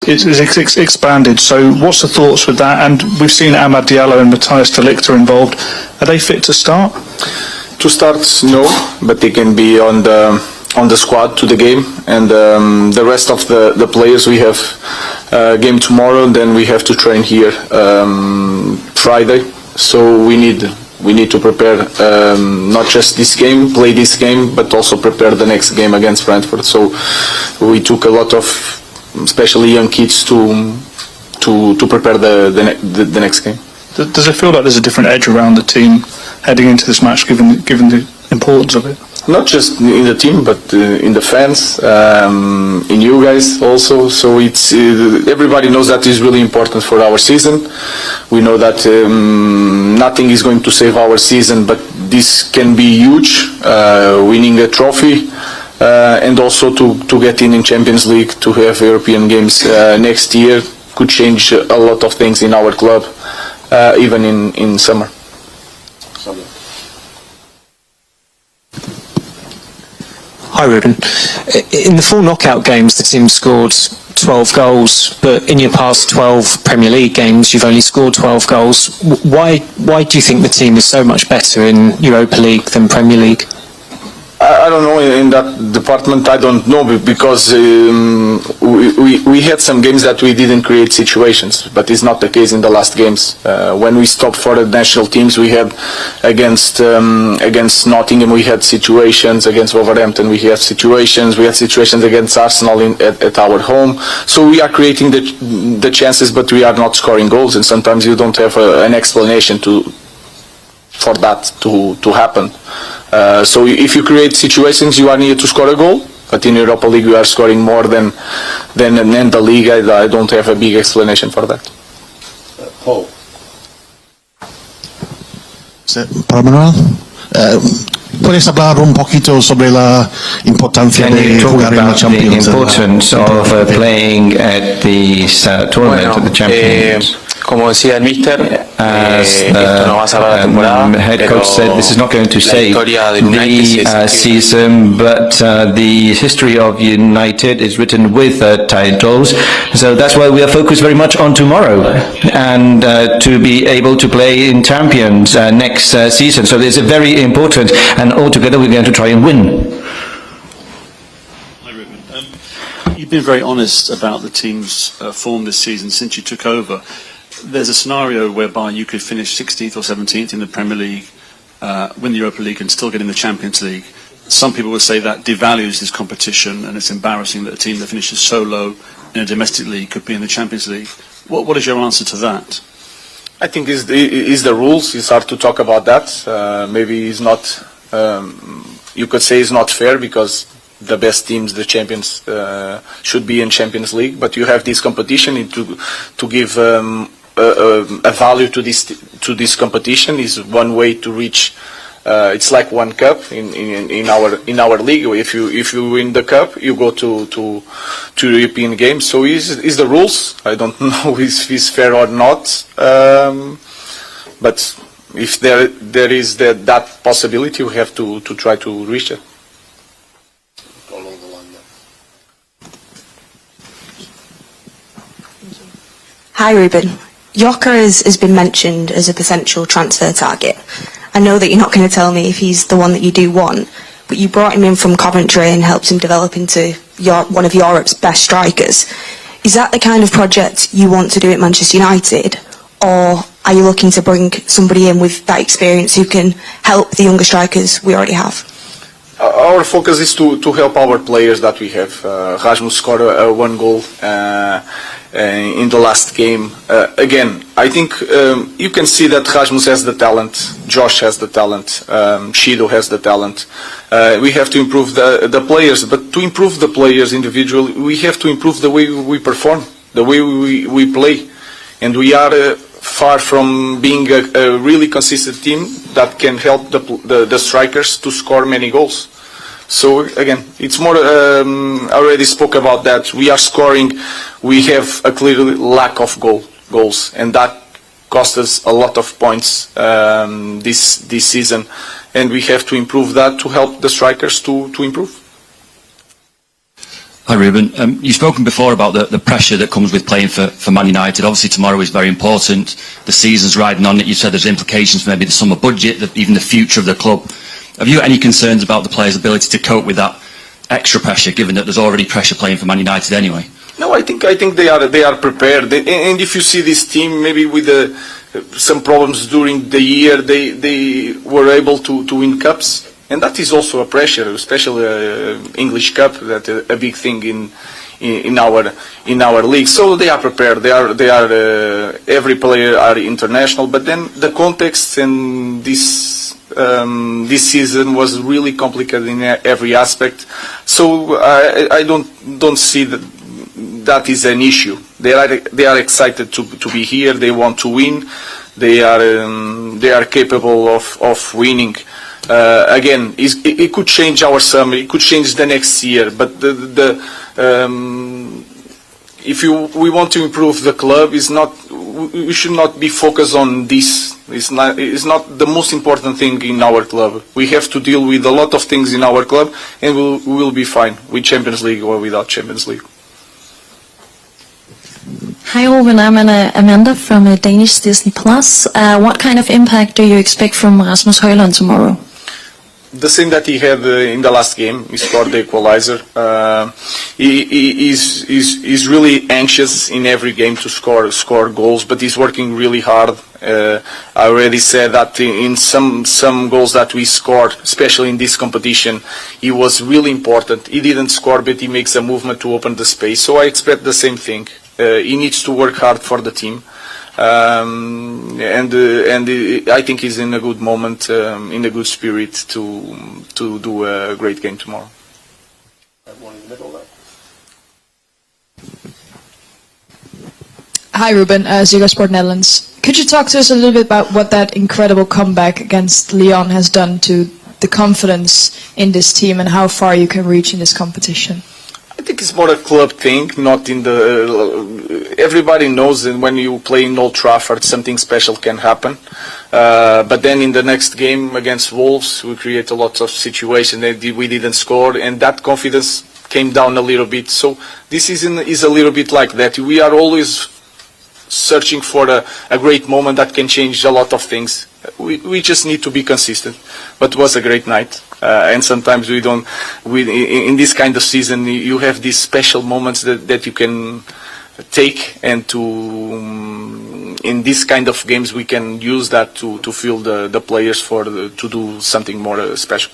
expanded. So what's the thoughts with that? And we've seen Amad Diallo and Matthias de Ligt are involved. Are they fit to start? To start, no, but they can be on the squad to the game. And the rest of the players, we have game tomorrow, and then we have to train here Friday. So we need to prepare not just this game, play this game, but also prepare the next game against Brentford. So we took a lot of, especially young kids, to prepare the next game. Does it feel like there's a different edge around the team heading into this match, given the importance of it? Not just in the team, but in the fans, in you guys also. So it's everybody knows that is really important for our season. We know that nothing is going to save our season, but this can be huge, winning a trophy, and also to get in Champions League, to have European games next year could change a lot of things in our club, even in summer. Hi Ruben. In the 4 knockout games the team scored 12 goals, but in your past 12 Premier League games you've only scored 12 goals. Why do you think the team is so much better in Europa League than Premier League? I don't know, in that department I don't know, because we had some games that we didn't create situations, but it's not the case in the last games. When we stopped for the national teams, we had against Nottingham we had situations, against Wolverhampton we had situations against Arsenal at our home. So we are creating the chances, but we are not scoring goals, and sometimes you don't have an explanation for that to happen. So if you create situations, you are needed to score a goal, but in Europa League we are scoring more than in the league. I don't have a big explanation for that. Paul. Para Manuel, ¿puedes hablar un poquito sobre la importancia de jugar en la Champions? The importance of playing at the tournament of the Champions. Como decía el míster, esto no va a salvar la temporada. The head coach said this is not going to save the season, but the history of United is written with titles. So that's why we are focused very much on tomorrow and to be able to play in Champions next season. So it's very important, and altogether we're going to try and win. Hi Ruben. You've been very honest about the team's form this season since you took over. There's a scenario whereby you could finish 16th or 17th in the Premier League, win the Europa League and still get in the Champions League. Some people would say that devalues this competition, and it's embarrassing that a team that finishes so low in a domestic league could be in the Champions League. What is your answer to that? I think is the rules. It's hard to talk about that. Maybe it's not, you could say it's not fair, because the best teams, the champions, should be in Champions League, but you have this competition to give a value to this competition. Is one way to reach. It's like one cup in our league. If you win the cup, you go to European games. So is the rules. I don't know if it's fair or not. But if there is that possibility, we have to try to reach it. Hi Ruben. Yoka has been mentioned as a potential transfer target. I know that you're not going to tell me if he's the one that you do want, but you brought him in from Coventry and helped him develop into one of Europe's best strikers. Is that the kind of project you want to do at Manchester United, or are you looking to bring somebody in with that experience who can help the younger strikers we already have? Our focus is to help our players that we have. Rasmus scored one goal in the last game. Again, I think you can see that Rasmus has the talent, Josh has the talent, Shido has the talent. We have to improve the players, but to improve the players individually, we have to improve the way we perform, the way we play. And we are far from being a really consistent team that can help the strikers to score many goals. So again, it's more, I already spoke about that. We are scoring, we have a clear lack of goals, and that cost us a lot of points this season, and we have to improve that to help the strikers to improve. Hi Ruben, you've spoken before about the pressure that comes with playing for Man United. Obviously tomorrow is very important, the season's riding on it, you said there's implications for maybe the summer budget, even the future of the club. Have you got any concerns about the players' ability to cope with that extra pressure, given that there's already pressure playing for Man United anyway? No, I think they are prepared, and if you see this team, maybe with some problems during the year, they were able to win cups. And that is also a pressure, especially English Cup, that a big thing in our league. So they are prepared. They are every player are international. But then the context and this season was really complicated in every aspect. So I don't see that is an issue. They are excited to be here. They want to win. They are capable of winning. Again, it could change our summer, it could change the next year, but if we want to improve the club, we should not be focused on this. It's not the most important thing in our club. We have to deal with a lot of things in our club, and we will be fine with Champions League or without Champions League. Hi Ruben, I'm Amanda from Danish Disney Plus. What kind of impact do you expect from Rasmus Højlund tomorrow? The same that he had in the last game. He scored the equalizer. He is really anxious in every game to score goals, but he's working really hard. I already said that in some goals that we scored, especially in this competition, he was really important. He didn't score, but he makes a movement to open the space. So I expect the same thing. He needs to work hard for the team. And I think he's in a good moment, in a good spirit to do a great game tomorrow. One in the middle there. Hi Ruben, Ziggo Sport Netherlands. Could you talk to us a little bit about what that incredible comeback against Lyon has done to the confidence in this team and how far you can reach in this competition? I think it's more a club thing, not in the... everybody knows that when you play in Old Trafford, something special can happen. But then in the next game against Wolves, we create a lot of situations that we didn't score, and that confidence came down a little bit. So this is a little bit like that. We are always searching for a great moment that can change a lot of things. We just need to be consistent. But it was a great night. And sometimes in this kind of season, you have these special moments that you can take, and in this kind of games we can use that to fuel the players to do something more special.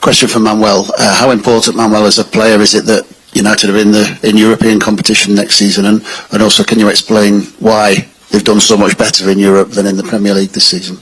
Question for Manuel. How important, Manuel, as a player, is it that United are in European competition next season, and also can you explain why they've done so much better in Europe than in the Premier League this season?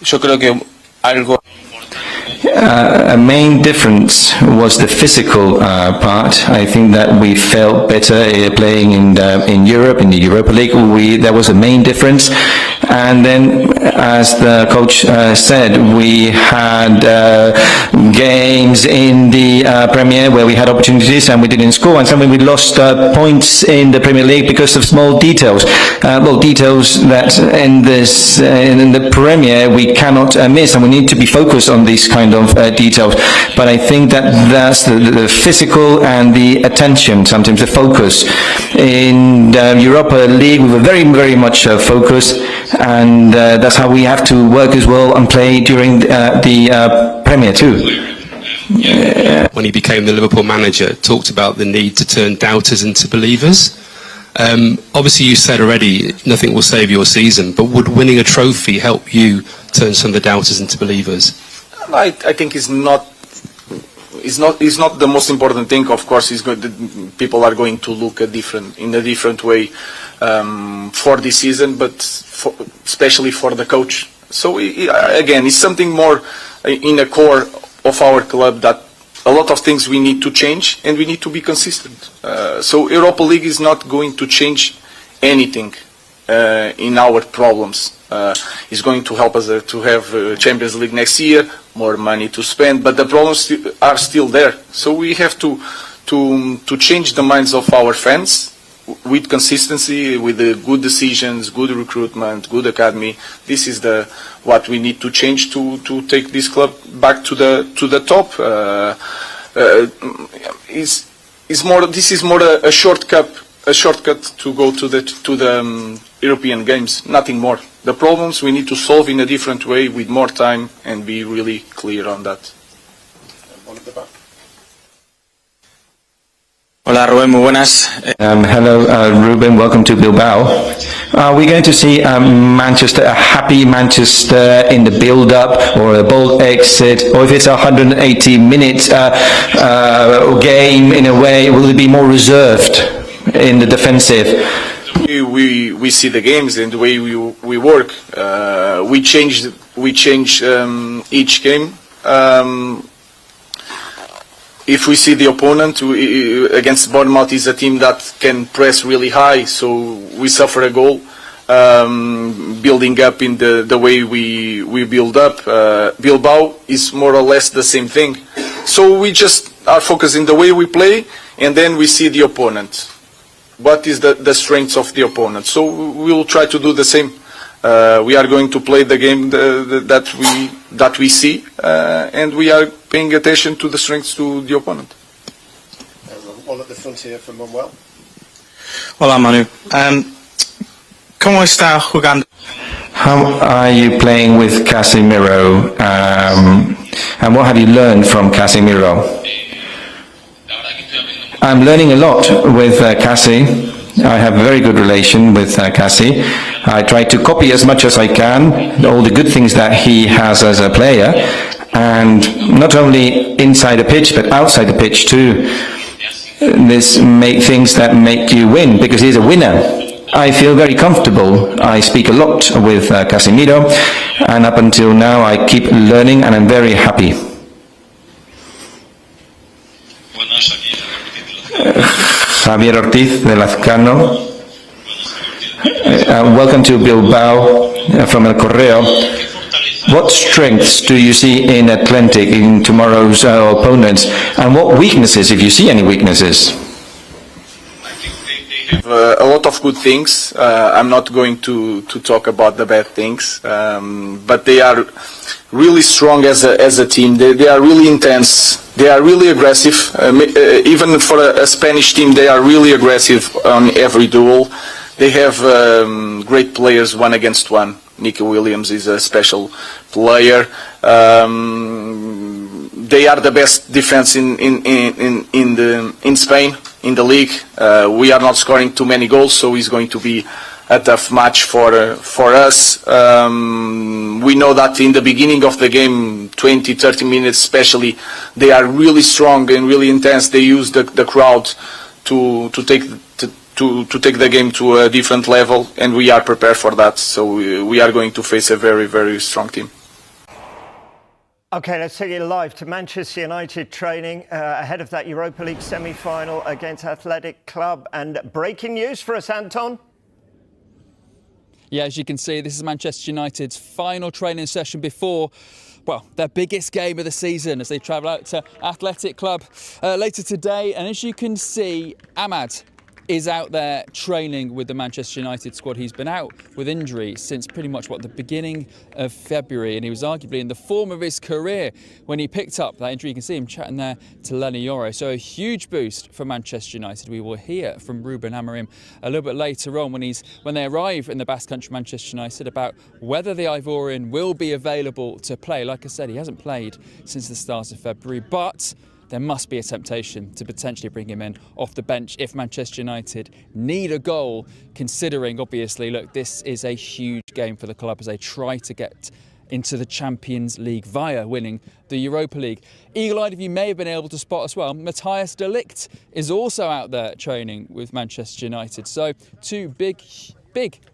Yo creo que algo... A main difference was the physical part. I think that we felt better playing in Europe, in the Europa League. There was a main difference. And then, as the coach said, we had games in the Premier where we had opportunities and we didn't score, and suddenly we lost points in the Premier League because of small details. Details that in the Premier we cannot miss, and we need to be focused on these kind of details. But I think that's the physical and the attention, sometimes the focus. In the Europa League we were very, very much focused, and that's how we have to work as well and play during the Premier too. When he became the Liverpool manager, talked about the need to turn doubters into believers. Obviously you said already nothing will save your season, but would winning a trophy help you turn some of the doubters into believers? I think it's not the most important thing. Of course, people are going to look in a different way for this season, but especially for the coach. So again, it's something more in the core of our club, that a lot of things we need to change, and we need to be consistent. So Europa League is not going to change anything in our problems. It's going to help us to have Champions League next year. more money to spend, but the problems are still there. So we have to change the minds of our fans with consistency, with the good decisions, good recruitment, good academy. This is what we need to change to take this club back to the top. This is more a shortcut to go to the European Games, nothing more. The problems we need to solve in a different way with more time and be really clear on that. One at the back. Hola Rubén, muy buenas. Hello Ruben, welcome to Bilbao. We're going to see Manchester, a happy Manchester in the build-up, or a bold exit, or if it's a 180-minute game in a way, will it be more reserved in the defensive? We see the games and the way we work. We change each game. If we see the opponent against Bournemouth is a team that can press really high, so we suffer a goal. Building up in the way we build up. Bilbao is more or less the same thing. So we just are focusing the way we play, and then we see the opponent. What is the strengths of the opponent? So we will try to do the same. We are going to play the game that we see, and we are paying attention to the strengths to the opponent. One at the front here from Manuel. Hola Manu. ¿Cómo está jugando? How are you playing with Casemiro? And what have you learned from Casemiro? I'm learning a lot with Cassie. I have a very good relation with Cassie. I try to copy as much as I can all the good things that he has as a player, and not only inside the pitch but outside the pitch too. This make things that make you win, because he's a winner. I feel very comfortable. I speak a lot with Casemiro, and up until now I keep learning, and I'm very happy. Javier Ortiz de Lazcano. Welcome to Bilbao from El Correo. What strengths do you see in Atlantic in tomorrow's opponents, and what weaknesses, if you see any weaknesses? A lot of good things. I'm not going to talk about the bad things, but they are really strong as a team. They are really intense. They are really aggressive. Even for a Spanish team, they are really aggressive on every duel. They have great players, one against one. Nicky Williams is a special player. They are the best defense in Spain, in the league. We are not scoring too many goals, so it's going to be a tough match for us. We know that in the beginning of the game, 20-30 minutes especially, they are really strong and really intense. They use the crowd to take the game to a different level, and we are prepared for that. So we are going to face a very, very strong team. Okay, let's take you live to Manchester United training ahead of that Europa League semi-final against Athletic Club. And breaking news for us, Anton. Yeah, as you can see, this is Manchester United's final training session before, well, their biggest game of the season as they travel out to Athletic Club later today. And as you can see, Amad is out there training with the Manchester United squad. He's been out with injury since pretty much, the beginning of February, and he was arguably in the form of his career when he picked up that injury. You can see him chatting there to Lenny Yoro. So a huge boost for Manchester United. We will hear from Ruben Amorim a little bit later on when they arrive in the Basque Country, Manchester United, about whether the Ivorian will be available to play. Like I said, he hasn't played since the start of February, but there must be a temptation to potentially bring him in off the bench if Manchester United need a goal, considering, obviously, look, this is a huge game for the club as they try to get into the Champions League via winning the Europa League. Eagle-eyed of you may have been able to spot as well, Matthijs de Ligt is also out there training with Manchester United. So two big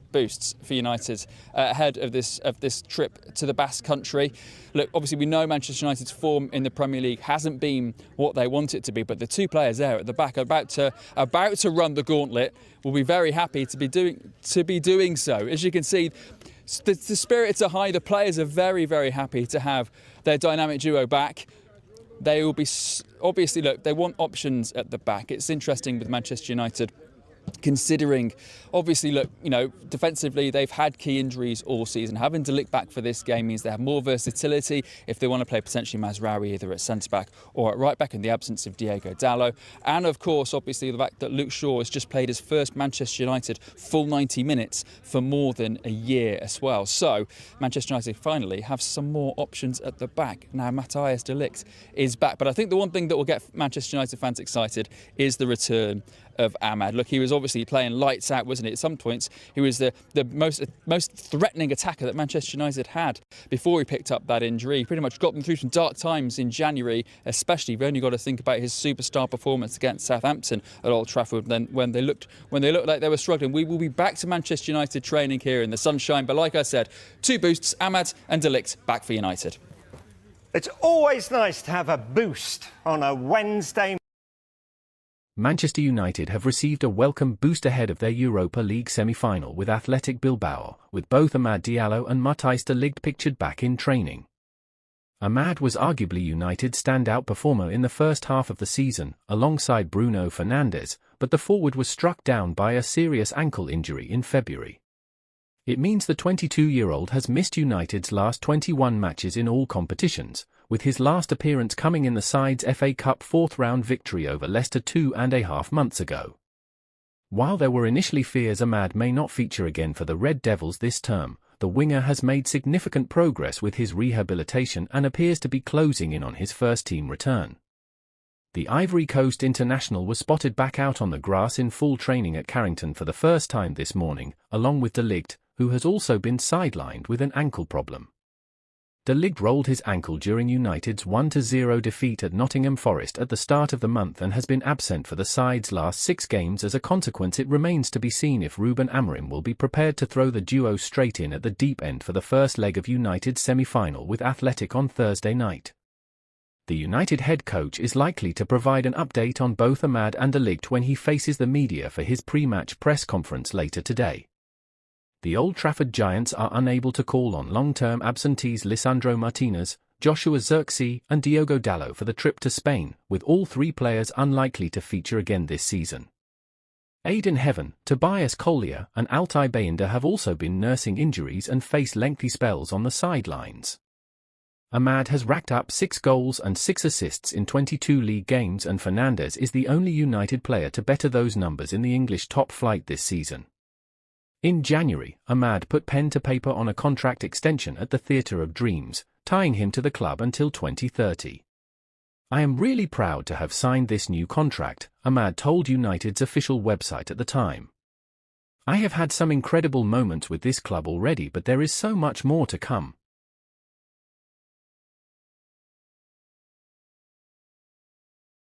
boosts for United ahead of this trip to the Basque Country. Look, obviously we know Manchester United's form in the Premier League hasn't been what they want it to be, but the two players there at the back are about to run the gauntlet. Will be very happy to be doing so. As you can see, the spirits are high. The players are very, very happy to have their dynamic duo back. They will be, obviously, look, they want options at the back. It's interesting with Manchester United, considering, obviously, look, you know, defensively they've had key injuries all season. Having De Ligt back for this game means they have more versatility if they want to play potentially Mazraoui either at centre-back or at right-back in the absence of Diego Dallo. And, of course, obviously the fact that Luke Shaw has just played his first Manchester United full 90 minutes for more than a year as well. So Manchester United finally have some more options at the back. Now Matthijs de Ligt is back. But I think the one thing that will get Manchester United fans excited is the return of Amad. Look, he was obviously playing lights out, wasn't he? At some points, he was the most threatening attacker that Manchester United had before he picked up that injury. He pretty much got them through some dark times in January, especially. We've only got to think about his superstar performance against Southampton at Old Trafford. Then when they looked like they were struggling. We will be back to Manchester United training here in the sunshine. But like I said, 2 boosts, Amad and De Ligt back for United. It's always nice to have a boost on a Wednesday. Manchester United have received a welcome boost ahead of their Europa League semi-final with Athletic Bilbao, with both Amad Diallo and Matthijs de Ligt pictured back in training. Amad was arguably United's standout performer in the first half of the season, alongside Bruno Fernandes, but the forward was struck down by a serious ankle injury in February. It means the 22-year-old has missed United's last 21 matches in all competitions, with his last appearance coming in the side's FA Cup fourth-round victory over Leicester 2.5 months ago. While there were initially fears Amad may not feature again for the Red Devils this term, the winger has made significant progress with his rehabilitation and appears to be closing in on his first-team return. The Ivory Coast international was spotted back out on the grass in full training at Carrington for the first time this morning, along with De Ligt, who has also been sidelined with an ankle problem. De Ligt rolled his ankle during United's 1-0 defeat at Nottingham Forest at the start of the month and has been absent for the side's last 6 games. As a consequence, it remains to be seen if Ruben Amorim will be prepared to throw the duo straight in at the deep end for the first leg of United's semi-final with Athletic on Thursday night. The United head coach is likely to provide an update on both Amad and De Ligt when he faces the media for his pre-match press conference later today. The Old Trafford Giants are unable to call on long-term absentees Lisandro Martinez, Joshua Zirkzee and Diogo Dallo for the trip to Spain, with all 3 players unlikely to feature again this season. Aidan Heaven, Tobias Collier and Altay Bayindir have also been nursing injuries and face lengthy spells on the sidelines. Amad has racked up 6 goals and 6 assists in 22 league games, and Fernandes is the only United player to better those numbers in the English top flight this season. In January, Amad put pen to paper on a contract extension at the Theatre of Dreams, tying him to the club until 2030. "I am really proud to have signed this new contract," Amad told United's official website at the time. "I have had some incredible moments with this club already, but there is so much more to come.